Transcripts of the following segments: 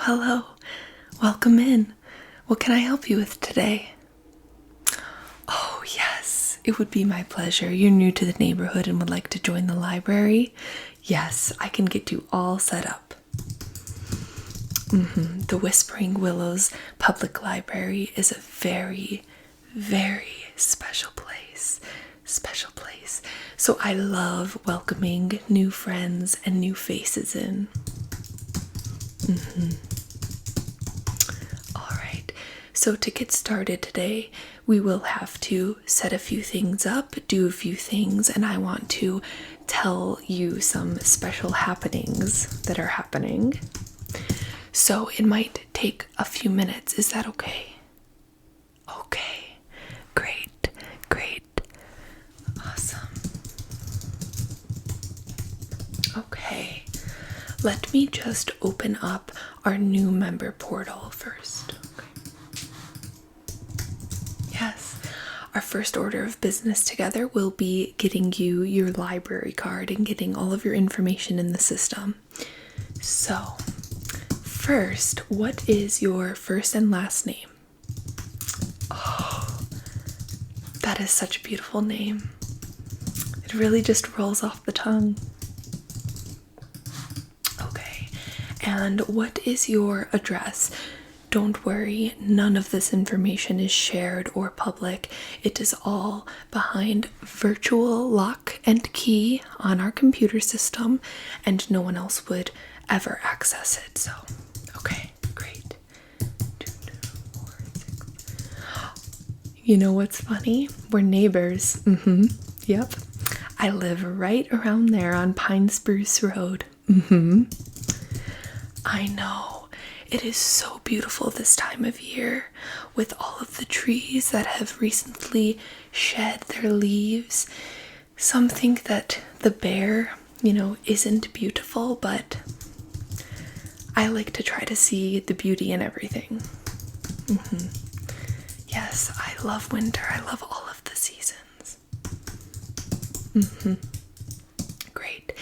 hello. Welcome in. What can I help you with today? Oh, yes. It would be my pleasure. You're new to the neighborhood and would like to join the library? Yes, I can get you all set up. The Whispering Willows Public Library is a very, very special place. So I love welcoming new friends and new faces in. All right. So to get started today, we will have to set a few things up, do a few things, and I want to tell you some special happenings that are happening. So it might take a few minutes. Is that okay? Okay. Great. Awesome. Okay. Let me just open up our new member portal first. Okay. Yes. Our first order of business together will be getting you your library card and getting all of your information in the system. So, first, what is your first and last name? Oh, that is such a beautiful name. It really just rolls off the tongue. Okay, and what is your address? Don't worry, none of this information is shared or public. It is all behind virtual lock and key on our computer system, and no one else would ever access it. So, okay, great. 2, 4, 6. You know what's funny? We're neighbors. Yep. I live right around there on Pine Spruce Road. I know. It is so beautiful this time of year with all of the trees that have recently shed their leaves. Some think that the bear, isn't beautiful, but I like to try to see the beauty in everything. Yes, I love winter. I love all of the seasons. Great.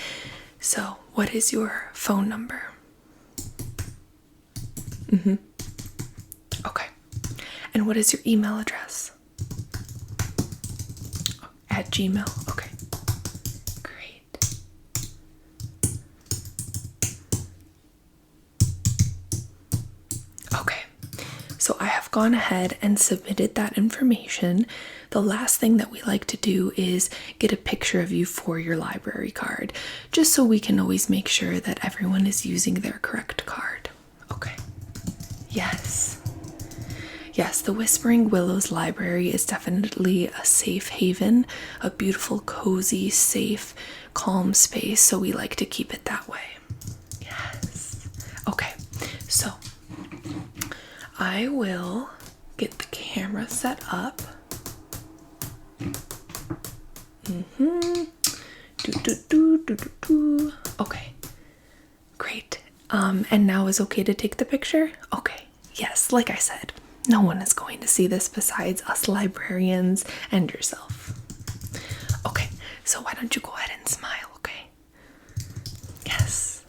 So, what is your phone number? Okay. And what is your email address? At Gmail. Okay. Great. Okay. So I have gone ahead and submitted that information. The last thing that we like to do is get a picture of you for your library card, just so we can always make sure that everyone is using their correct card. Okay. Yes, the Whispering Willows Library is definitely a safe haven, a beautiful, cozy, safe, calm space, so we like to keep it that way. Yes. Okay, so I will get the camera set up. Okay, great. And now is okay to take the picture? Okay, yes, like I said, no one is going to see this besides us librarians and yourself. Okay, so why don't you go ahead and smile, okay? Yes.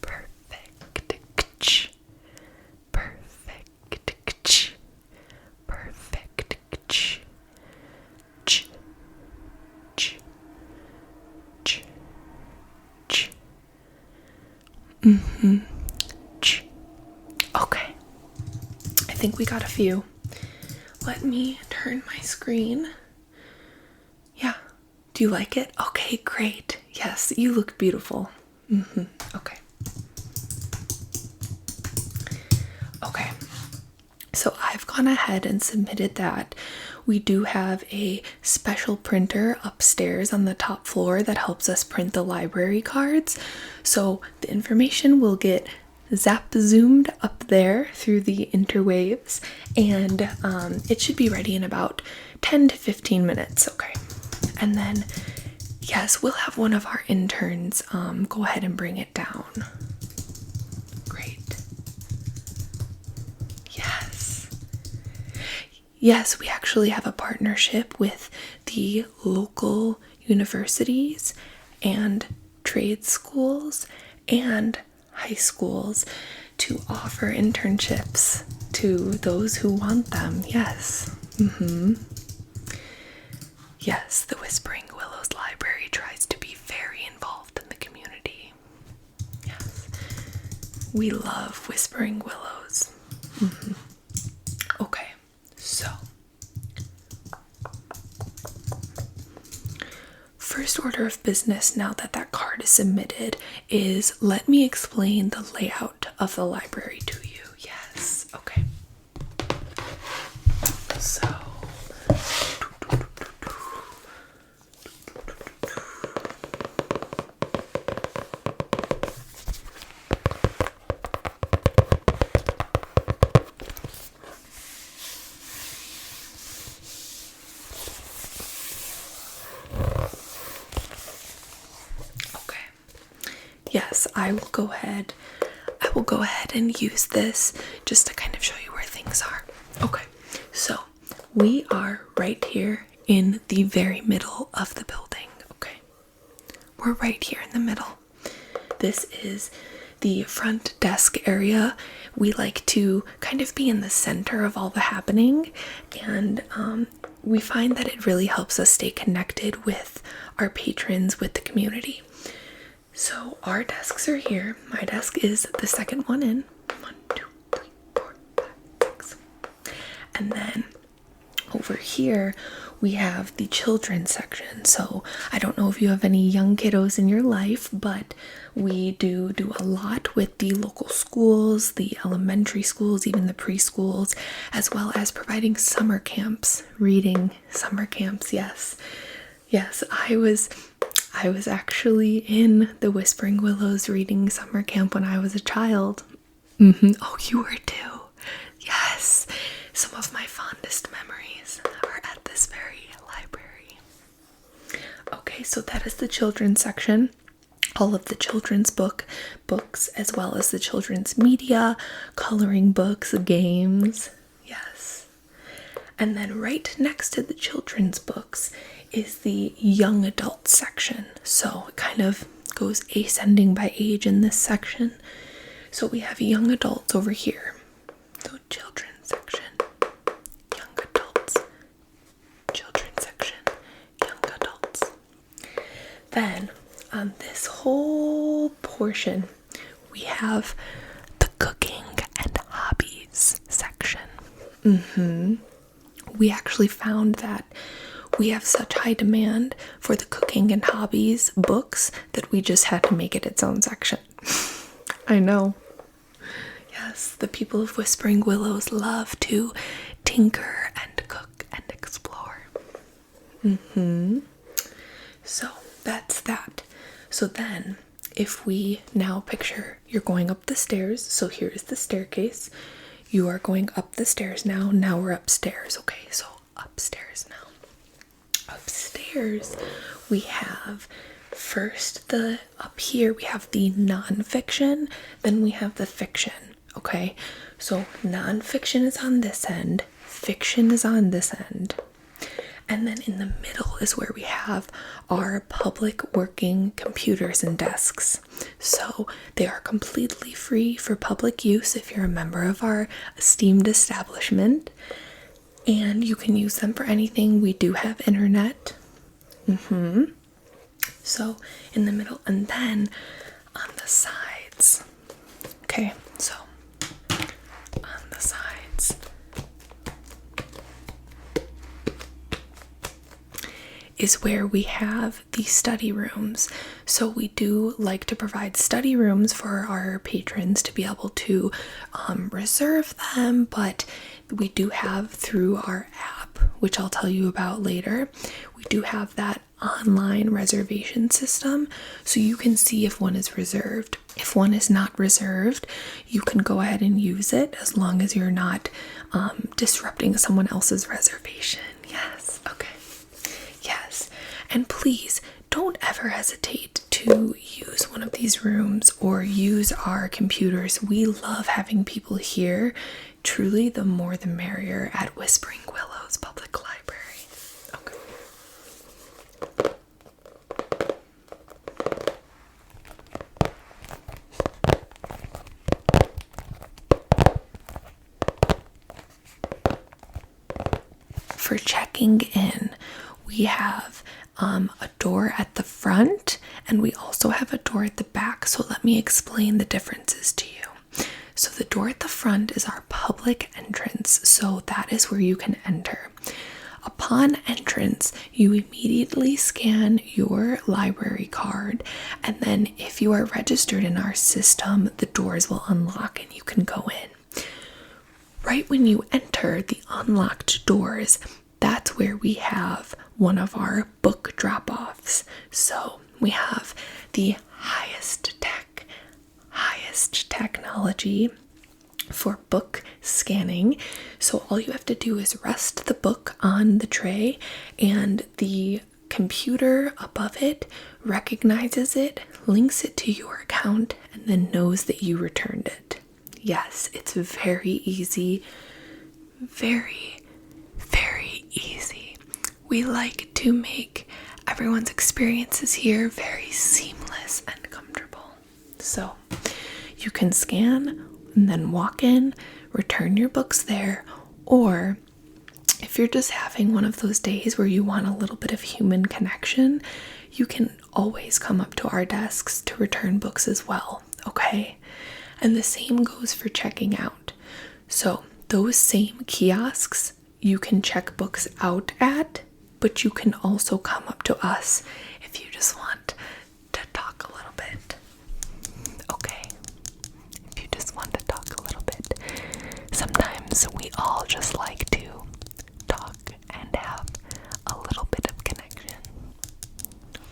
Perfect. Okay. I think we got a few. Let me turn my screen. Yeah. Do you like it? Okay, great. Yes, you look beautiful. Okay. Okay. So I've gone ahead and submitted that. We do have a special printer upstairs on the top floor that helps us print the library cards. So the information will get zoomed up there through the interwaves, and it should be ready in about 10 to 15 minutes. Okay. And then, yes, we'll have one of our interns go ahead and bring it down. Great. Yes, we actually have a partnership with the local universities and trade schools and high schools to offer internships to those who want them. Yes. Yes, the Whispering Willows Library tries to be very involved in the community. Yes. We love Whispering Willows. Okay, so first order of business, now that that card is submitted, is let me explain the layout of the library to you. Yes, okay. So yes, I will go ahead and use this just to kind of show you where things are. Okay, so we are right here in the very middle of the building. Okay, we're right here in the middle. This is the front desk area. We like to kind of be in the center of all the happening, and we find that it really helps us stay connected with our patrons, with the community. So our desks are here. My desk is the second one in. 1, 2, 3, 4, 5, 6. And then over here we have the children's section. So I don't know if you have any young kiddos in your life, but we do a lot with the local schools, the elementary schools, even the preschools, as well as providing summer camps, reading summer camps. Yes, I was actually in the Whispering Willows reading summer camp when I was a child. Oh, you were too. Yes, some of my fondest memories are at this very library. Okay, so that is the children's section. All of the children's books, as well as the children's media, coloring books, games. Yes. And then right next to the children's books is the young adult section. So it kind of goes ascending by age in this section. So we have young adults over here. So children's section, young adults, children's section, young adults. Then on this whole portion, we have the cooking and hobbies section. We actually found that we have such high demand for the cooking and hobbies books that we just had to make it its own section. I know. Yes, the people of Whispering Willows love to tinker and cook and explore. So that's that. So then, if we now picture you're going up the stairs, so here's the staircase. You are going up the stairs now. Now we're upstairs. Okay, so upstairs now. Upstairs, we have first up here we have the non-fiction, then we have the fiction. Okay, so non-fiction is on this end, fiction is on this end, and then in the middle is where we have our public working computers and desks. So they are completely free for public use if you're a member of our esteemed establishment, and you can use them for anything. We do have internet. So in the middle, and then on the sides. Okay, so on the sides is where we have the study rooms. So we do like to provide study rooms for our patrons to be able to reserve them, but we do have through our app, which I'll tell you about later, we do have that online reservation system, so you can see if one is reserved. If one is not reserved, you can go ahead and use it as long as you're not disrupting someone else's reservation. Yes, okay. Yes, and please don't ever hesitate to use one of these rooms or use our computers. We love having people here. Truly, the more the merrier at Whispering Willows Public Library. Okay. for checking in, we have a door at the front and we also have a door at the back. So let me explain the differences to you. So the door at the front is our public entrance. So that is where you can enter. Upon entrance, you immediately scan your library card, and then if you are registered in our system, the doors will unlock and you can go in. Right when you enter the unlocked doors, that's where we have one of our book drop-offs. So we have the highest technology for book scanning. So all you have to do is rest the book on the tray and the computer above it recognizes it, links it to your account, and then knows that you returned it. Yes, it's very easy. Very, very easy. We like to make everyone's experiences here very seamless and comfortable. So you can scan and then walk in, return your books there, or if you're just having one of those days where you want a little bit of human connection, you can always come up to our desks to return books as well, okay? And the same goes for checking out. So those same kiosks you can check books out at, but you can also come up to us if you just want to talk a little bit. Okay, if you just want to talk a little bit. Sometimes we all just like to talk and have a little bit of connection.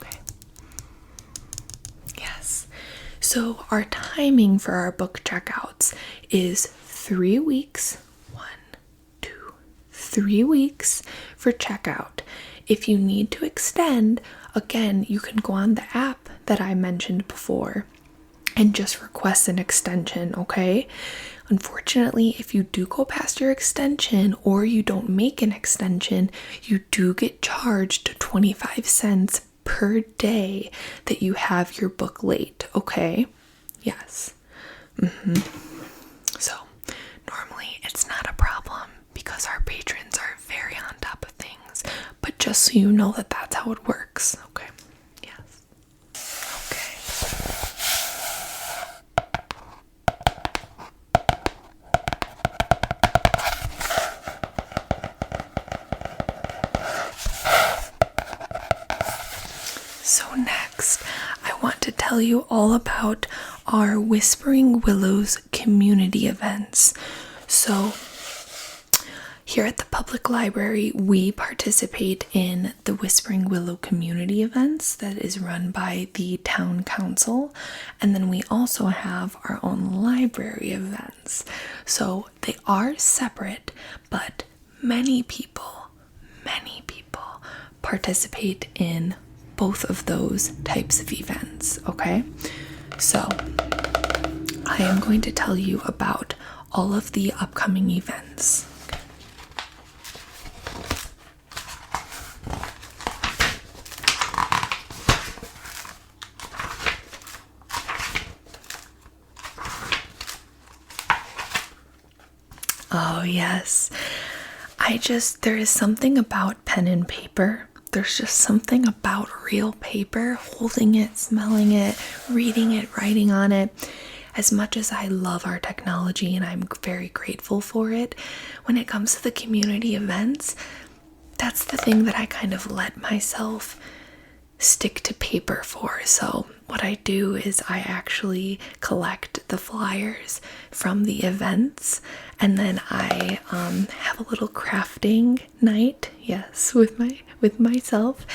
Okay. Yes. So our timing for our book checkouts is 3 weeks. 3 weeks for checkout. If you need to extend, again, you can go on the app that I mentioned before and just request an extension, okay? Unfortunately, if you do go past your extension or you don't make an extension, you do get charged 25 cents per day that you have your book late, okay? Yes. So, normally it's not a problem because our patrons are very on top of things, but just so you know that that's how it works, okay? Yes. Okay. So next, I want to tell you all about our Whispering Willows community events. So here at the public library, we participate in the Whispering Willow community events that is run by the town council. And then we also have our own library events. So they are separate, but many people participate in both of those types of events, okay? So I am going to tell you about all of the upcoming events. Oh, yes. There is something about pen and paper. There's just something about real paper, holding it, smelling it, reading it, writing on it. As much as I love our technology and I'm very grateful for it, when it comes to the community events, that's the thing that I kind of let myself stick to paper for. So what I do is I actually collect the flyers from the events, and then I have a little crafting night, yes, with myself,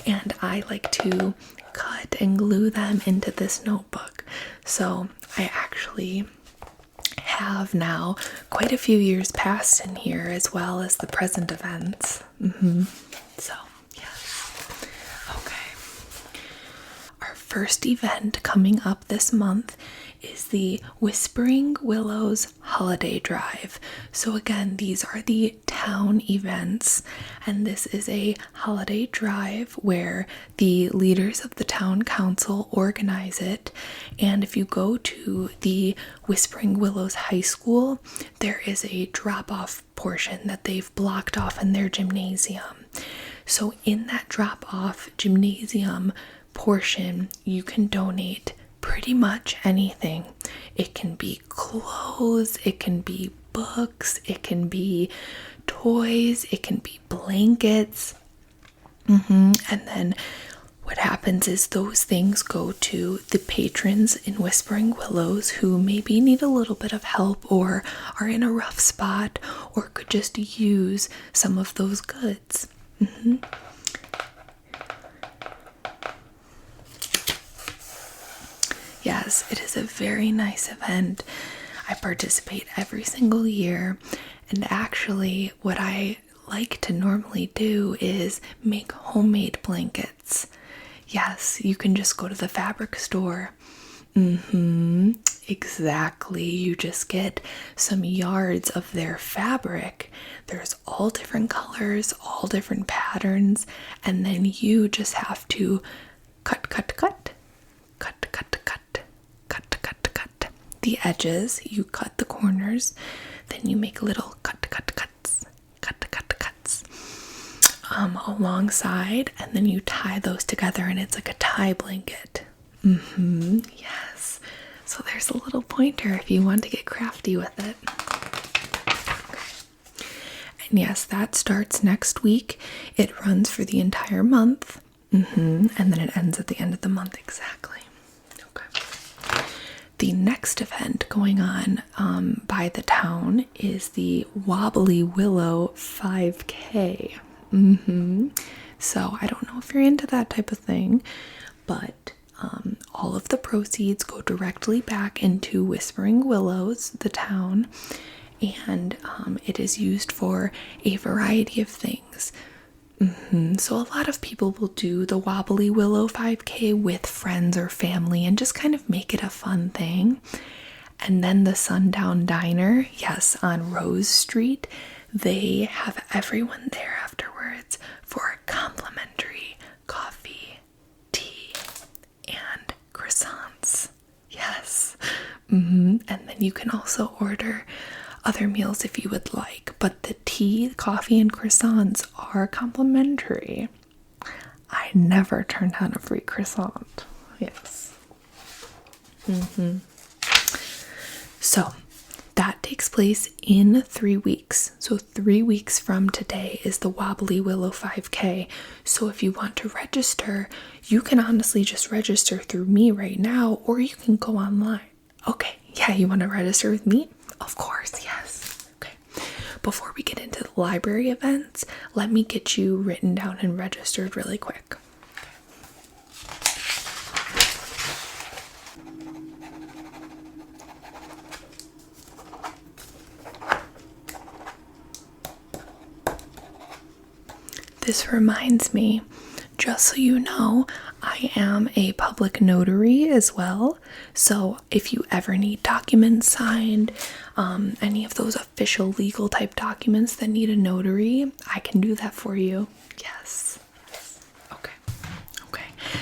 and I like to cut and glue them into this notebook. So I actually have now quite a few years past in here, as well as the present events. So yes. Okay. Our first event coming up this month is the Whispering Willows Holiday Drive. So again, these are the town events, and this is a holiday drive where the leaders of the town council organize it. And if you go to the Whispering Willows High School, there is a drop-off portion that they've blocked off in their gymnasium. So in that drop-off gymnasium portion, you can donate pretty much anything. It can be clothes, it can be books, it can be toys, it can be blankets. And then what happens is those things go to the patrons in Whispering Willows who maybe need a little bit of help or are in a rough spot or could just use some of those goods. Yes, it is a very nice event. I participate every single year, and actually what I like to normally do is make homemade blankets. Yes, you can just go to the fabric store. Exactly. You just get some yards of their fabric. There's all different colors, all different patterns, and then you just have to cut the edges. You cut the corners, then you make little cuts alongside, and then you tie those together, and it's like a tie blanket. Yes. So there's a little pointer if you want to get crafty with it. And yes, that starts next week. It runs for the entire month. And then it ends at the end of the month. Exactly. Okay. The next event going on by the town is the Wobbly Willow 5K. So I don't know if you're into that type of thing, but all of the proceeds go directly back into Whispering Willows, the town, and it is used for a variety of things. So a lot of people will do the Wobbly Willow 5K with friends or family and just kind of make it a fun thing. And then the Sundown Diner, yes, on Rose Street, they have everyone there afterwards for complimentary coffee, tea, and croissants. Yes. And then you can also order other meals if you would like, but the tea, coffee, and croissants are complimentary. I never turn down a free croissant. Yes. So that takes place in 3 weeks. So 3 weeks from today is the Wobbly Willow 5K. So if you want to register, you can honestly just register through me right now, or you can go online. Okay, yeah, you want to register with me? Of course, yes. Okay. Before we get into the library events, let me get you written down and registered really quick. This reminds me, just so you know, I am a public notary as well. So if you ever need documents signed, any of those official legal type documents that need a notary, I can do that for you. Yes. Okay.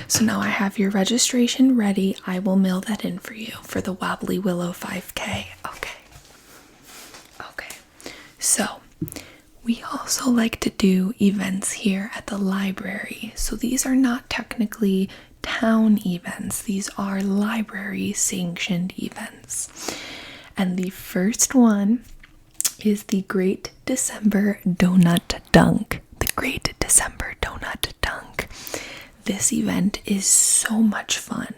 So now I have your registration ready. I will mail that in for you for the Wobbly Willow 5K. Okay. So we also like to do events here at the library. So these are not technically town events. These are library sanctioned events. And the first one is the Great December Donut Dunk. The Great December Donut Dunk. This event is so much fun.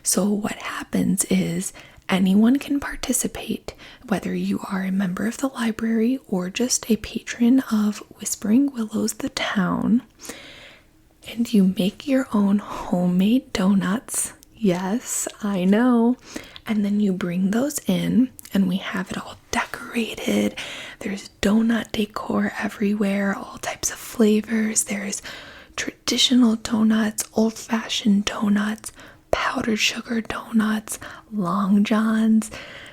So what happens is anyone can participate, whether you are a member of the library or just a patron of Whispering Willows, the town, and you make your own homemade donuts. Yes, I know. And then you bring those in, and we have it all decorated. There's donut decor everywhere, all types of flavors. There's traditional donuts, old-fashioned donuts, powdered sugar donuts, long johns,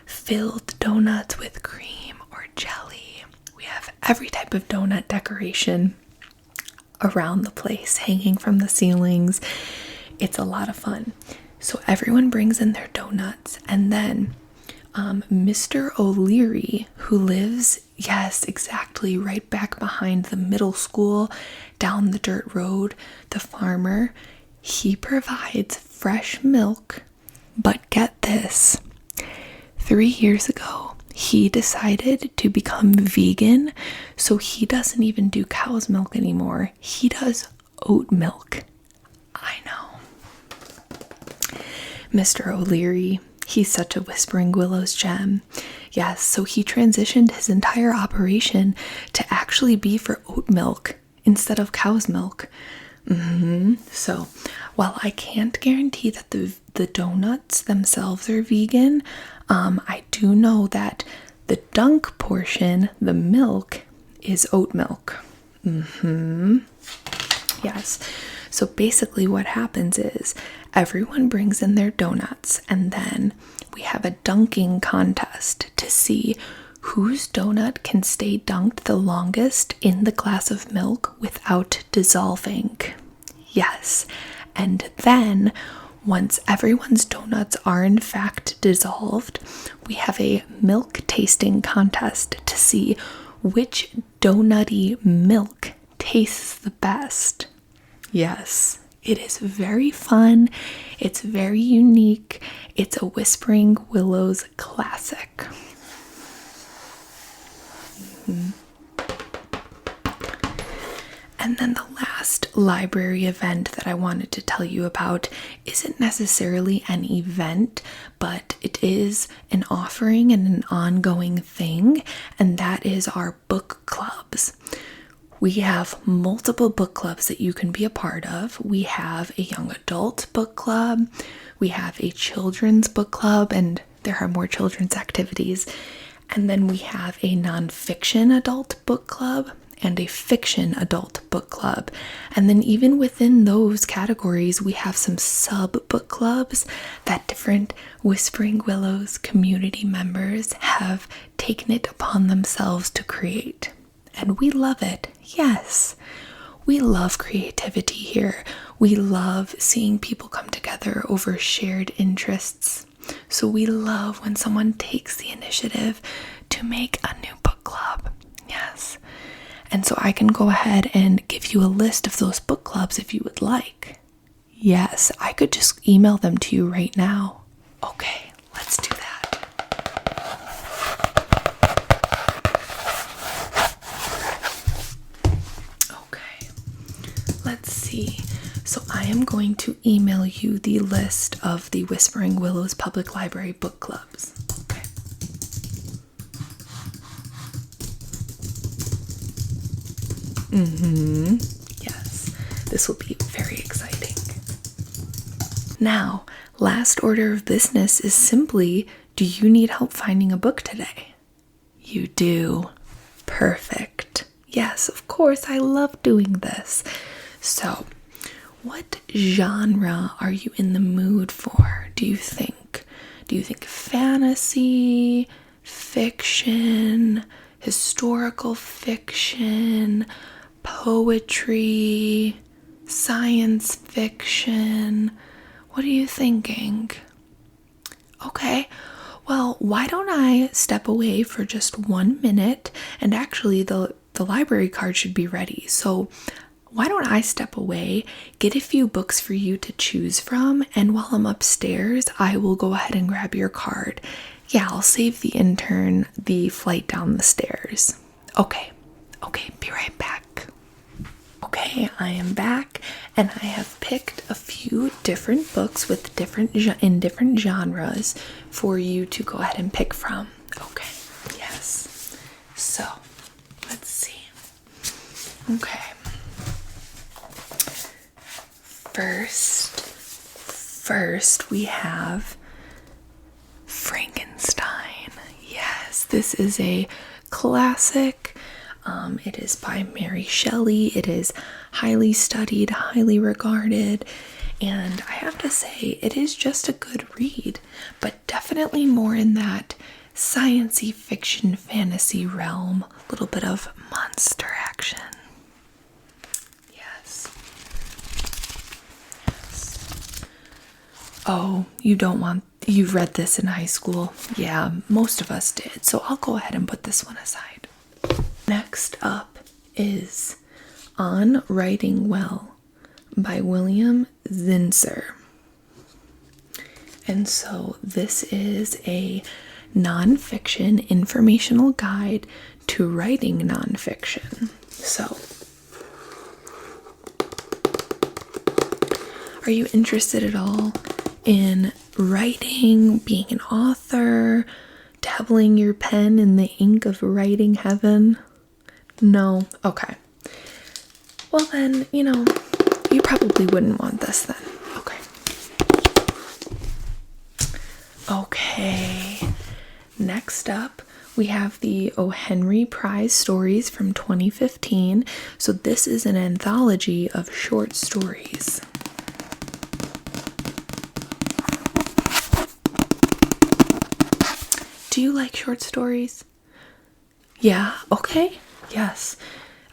filled donuts with cream or jelly. We have every type of donut decoration around the place, hanging from the ceilings. It's a lot of fun. So everyone brings in their donuts, and then Mr. O'Leary, who lives, yes, exactly, right back behind the middle school, down the dirt road, the farmer, he provides fresh milk. But get this, 3 years ago, he decided to become vegan, so he doesn't even do cow's milk anymore. He does oat milk. I know. Mr. O'Leary, he's such a Whispering Willows gem. Yes, so he transitioned his entire operation to actually be for oat milk instead of cow's milk. So, while I can't guarantee that the donuts themselves are vegan, I do know that the dunk portion, the milk, is oat milk. Yes. So basically what happens is everyone brings in their donuts, and then we have a dunking contest to see whose donut can stay dunked the longest in the glass of milk without dissolving. Yes. And then once everyone's donuts are in fact dissolved, we have a milk tasting contest to see which donutty milk tastes the best. Yes, it is very fun. It's very unique. It's a Whispering Willows classic. And then the last library event that I wanted to tell you about isn't necessarily an event, but it is an offering and an ongoing thing, and that is our book clubs. We have multiple book clubs that you can be a part of. We have a young adult book club, we have a children's book club, and there are more children's activities. And then we have a nonfiction adult book club and a fiction adult book club. And then even within those categories, we have some sub book clubs that different Whispering Willows community members have taken it upon themselves to create. And we love it. Yes, we love creativity here. We love seeing people come together over shared interests. So we love when someone takes the initiative to make a new book club. Yes. And so I can go ahead and give you a list of those book clubs if you would like. Yes, I could just email them to you right now. Okay, let's do that. Okay, let's see. So I am going to email you the list of the Whispering Willows Public Library book clubs. Okay. Yes, this will be very exciting. Now, last order of business is simply, do you need help finding a book today? You do. Perfect. Yes, of course, I love doing this. So, what genre are you in the mood for, do you think? Do you think fantasy, fiction, historical fiction, poetry, science fiction? What are you thinking? Okay, well, why don't I step away for just 1 minute? And actually, the library card should be ready. So why don't I step away, get a few books for you to choose from, and while I'm upstairs, I will go ahead and grab your card. Yeah, I'll save the intern the flight down the stairs. Okay, be right back. Okay, I am back, and I have picked a few different books with different genres for you to go ahead and pick from. Okay, yes. So, let's see. Okay. First we have Frankenstein. Yes, this is a classic. It is by Mary Shelley. It is highly studied, highly regarded. And I have to say, it is just a good read, but definitely more in that science-y fiction fantasy realm. A little bit of monster action. Yes. Oh, you've read this in high school. Yeah, most of us did. So I'll go ahead and put this one aside. Next up is On Writing Well by William Zinsser. And so this is a nonfiction informational guide to writing nonfiction. So, are you interested at all in writing, being an author, dabbling your pen in the ink of writing heaven? No? Okay. Well then, you probably wouldn't want this then. Okay. Okay. Next up, we have the O. Henry Prize Stories from 2015. So this is an anthology of short stories. Do you like short stories? Yeah, okay. Yes.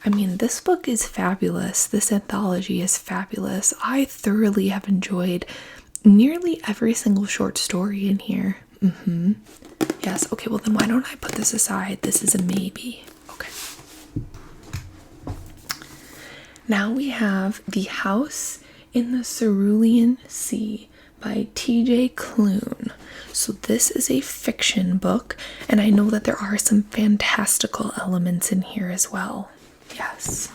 I mean, this book is fabulous. This anthology is fabulous. I thoroughly have enjoyed nearly every single short story in here. Yes, okay, well then why don't I put this aside? This is a maybe. Okay. Now we have The House in the Cerulean Sea by T.J. Klune. So this is a fiction book, and I know that there are some fantastical elements in here as well. Yes.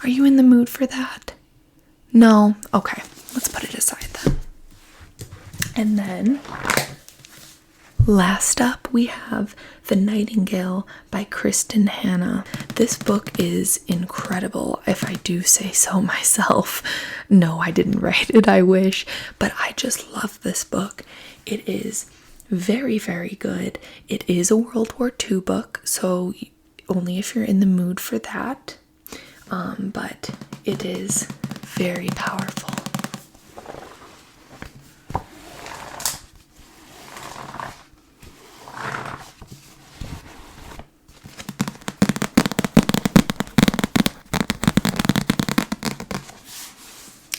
Are you in the mood for that? No? Okay, let's put it aside then. And then, last up, we have The Nightingale by Kristen Hanna. This book is incredible, if I do say so myself. No, I didn't write it, I wish, but I just love this book. It is very, very good. It is a World War II book, so only if you're in the mood for that. But it is very powerful.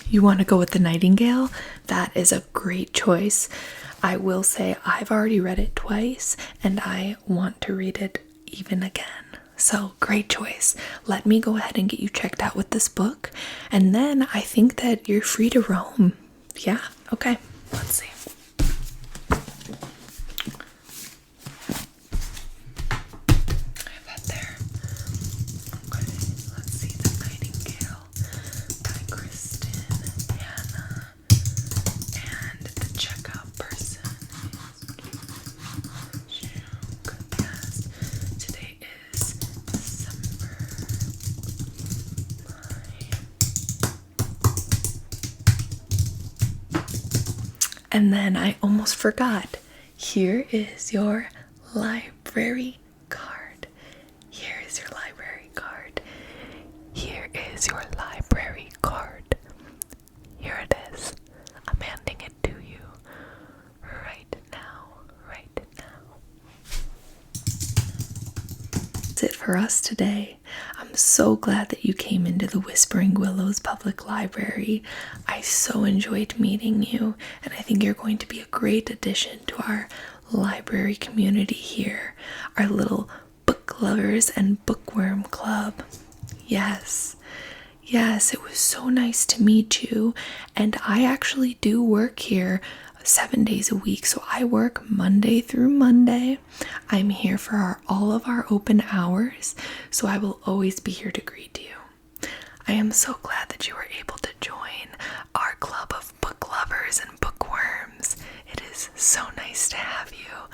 You want to go with The Nightingale? That is a great choice. I will say I've already read it twice and I want to read it even again. So great choice. Let me go ahead and get you checked out with this book, and then I think that you're free to roam. Yeah? Okay. Let's see. I have that there. Okay, let's see. The Nightingale by Kristen Hanna. And the checkout person is yes. Today is December 9. And then I almost forgot. Here is your library card. Here is your library card. Here is your library card. Here it is. I'm handing it to you right now. Right now. That's it for us today. I'm so glad that you came into the Whispering Willows Public Library. I so enjoyed meeting you, and I think you're going to be a great addition to our library community here, our little book lovers and bookworm club. Yes, it was so nice to meet you, and I actually do work here 7 days a week, so I work Monday through Monday. I'm here for all of our open hours, so I will always be here to greet you. I am so glad that you were able to join our club of book lovers and bookworms. It is so nice to have you.